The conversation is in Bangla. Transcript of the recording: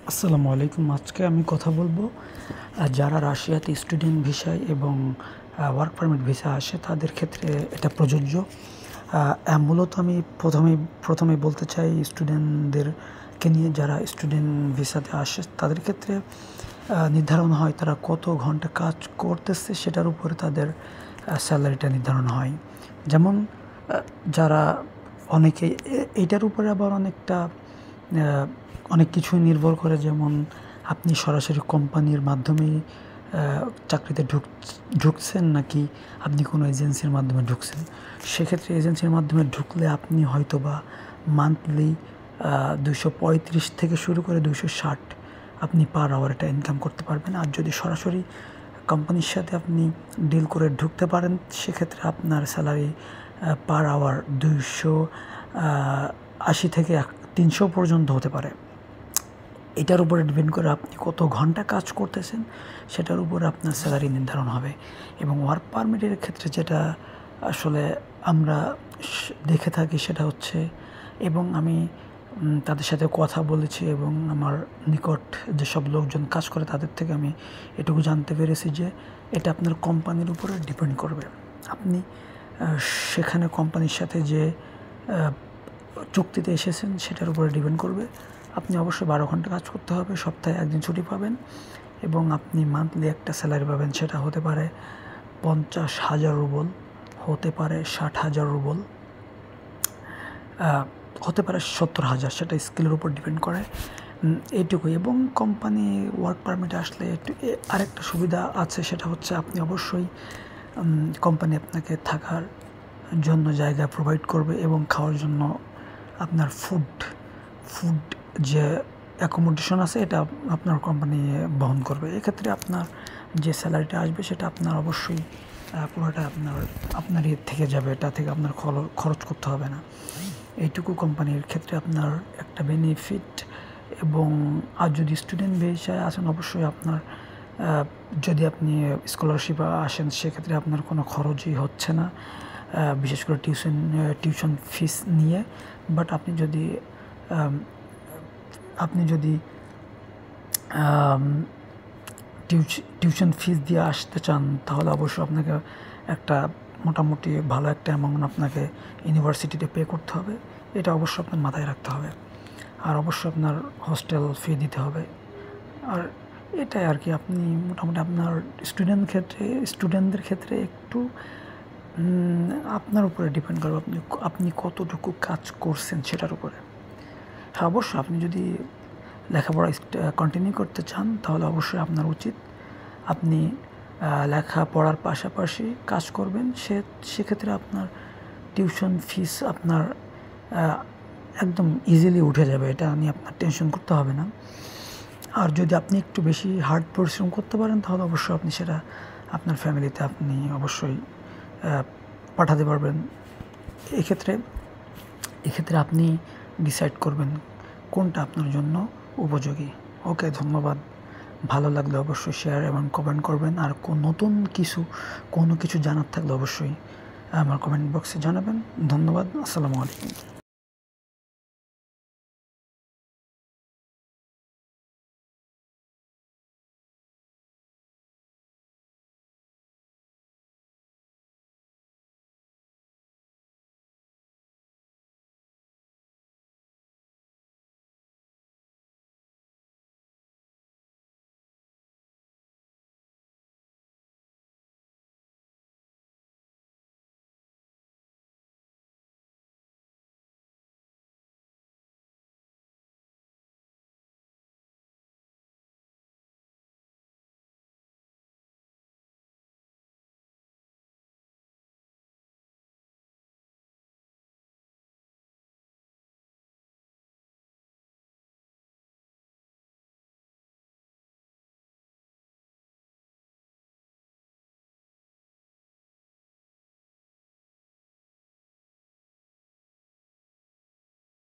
আসসালামু আলাইকুম। আজকে আমি কথা বলবো যারা রাশিয়াতে স্টুডেন্ট ভিসায় এবং ওয়ার্ক পারমিট ভিসা আসে তাদের ক্ষেত্রে এটা প্রযোজ্য। মূলত আমি প্রথমে বলতে চাই স্টুডেন্টদেরকে নিয়ে, যারা স্টুডেন্ট ভিসাতে আসে তাদের ক্ষেত্রে নির্ধারণ হয় তারা কত ঘন্টা কাজ করতেছে, সেটার উপরে তাদের স্যালারিটা নির্ধারণ হয়। যেমন যারা অনেকে এইটার উপরে আবার অনেক কিছুই নির্ভর করে। যেমন আপনি সরাসরি কোম্পানির মাধ্যমেই চাকরিতে ঢুকছেন, নাকি আপনি কোনো এজেন্সির মাধ্যমে ঢুকছেন। সেক্ষেত্রে এজেন্সির মাধ্যমে ঢুকলে আপনি হয়তো বা মান্থলি 235 থেকে শুরু করে 260 আপনি পার আওয়ার এটা ইনকাম করতে পারবেন। আর যদি সরাসরি কোম্পানির সাথে আপনি ডিল করে ঢুকতে পারেন, সেক্ষেত্রে আপনার স্যালারি পার আওয়ার 280 থেকে 300 পর্যন্ত হতে পারে। এটার উপরে ডিপেন্ড করে আপনি কত ঘন্টা কাজ করতেছেন, সেটার উপরে আপনার স্যালারি নির্ধারণ হবে। এবং ওয়ার্ক পারমিটের ক্ষেত্রে যেটা আসলে আমরা দেখে থাকি সেটা হচ্ছে, এবং আমি তাদের সাথে কথা বলেছি এবং আমার নিকট যেসব লোকজন কাজ করে তাদের থেকে আমি এটুকু জানতে পেরেছি যে এটা আপনার কোম্পানির উপরে ডিপেন্ড করবে। আপনি সেখানে কোম্পানির সাথে যে চুক্তিতে এসেছেন সেটার উপরে ডিপেন্ড করবে। আপনি অবশ্যই 12 ঘন্টা কাজ করতে হবে, সপ্তাহে একদিন ছুটি পাবেন এবং আপনি মান্থলি একটা স্যালারি পাবেন। সেটা হতে পারে 50,000 রুবল, হতে পারে 60,000 রুবল, হতে পারে 70,000, সেটা স্কিলের উপর ডিপেন্ড করে। এইটুকুই। এবং কোম্পানি ওয়ার্ক পারমিটে আসলে আরেকটা সুবিধা আছে, সেটা হচ্ছে আপনি অবশ্যই কোম্পানি আপনাকে থাকার জন্য জায়গা প্রোভাইড করবে এবং খাওয়ার জন্য আপনার ফুড যে অ্যাকোমোডেশন আছে এটা আপনার কোম্পানি বহন করবে। এক্ষেত্রে আপনার যে স্যালারিটা আসবে সেটা আপনার অবশ্যই পুরোটা আপনারই থেকে যাবে, এটা থেকে আপনার খরচ করতে হবে না। এইটুকু কোম্পানির ক্ষেত্রে আপনার একটা বেনিফিট। এবং আর যদি স্টুডেন্ট ভিসায় আসেন, অবশ্যই আপনার যদি আপনি স্কলারশিপ আসেন সেক্ষেত্রে আপনার কোনো খরচই হচ্ছে না, বিশেষ করে টিউশন ফিস নিয়ে। বাট আপনি যদি টিউশন ফিস দিয়ে আসতে চান, তাহলে অবশ্যই আপনাকে একটা মোটামুটি ভালো একটা অ্যামাউন্ট আপনাকে ইউনিভার্সিটিতে পে করতে হবে। এটা অবশ্যই আপনার মাথায় রাখতে হবে। আর অবশ্যই আপনার হোস্টেল ফি দিতে হবে। আর এটাই আর কি। আপনি মোটামুটি আপনার স্টুডেন্টদের ক্ষেত্রে একটু আপনার উপরে ডিপেন্ড করবে আপনি কতটুকু কাজ করছেন সেটার উপরে। হ্যাঁ, অবশ্যই আপনি যদি লেখাপড়া কন্টিনিউ করতে চান তাহলে অবশ্যই আপনার উচিত আপনি লেখাপড়ার পাশাপাশি কাজ করবেন। সেক্ষেত্রে আপনার টিউশন ফিস আপনার একদম ইজিলি উঠে যাবে, এটা নিয়ে আপনার টেনশন করতে হবে না। আর যদি আপনি একটু বেশি হার্ড পরিশ্রম করতে পারেন তাহলে অবশ্যই আপনি সেটা আপনার ফ্যামিলিতে আপনি অবশ্যই পাঠাতে পারবেন। এক্ষেত্রে আপনি ডিসাইড করবেন কোনটা আপনার জন্য উপযোগী। ওকে, ধন্যবাদ। ভালো লাগলে অবশ্যই শেয়ার এবং কমেন্ট করবেন। আর কোনো কিছু জানার থাকলে অবশ্যই আমার কমেন্ট বক্সে জানাবেন। ধন্যবাদ। আসসালামু আলাইকুম।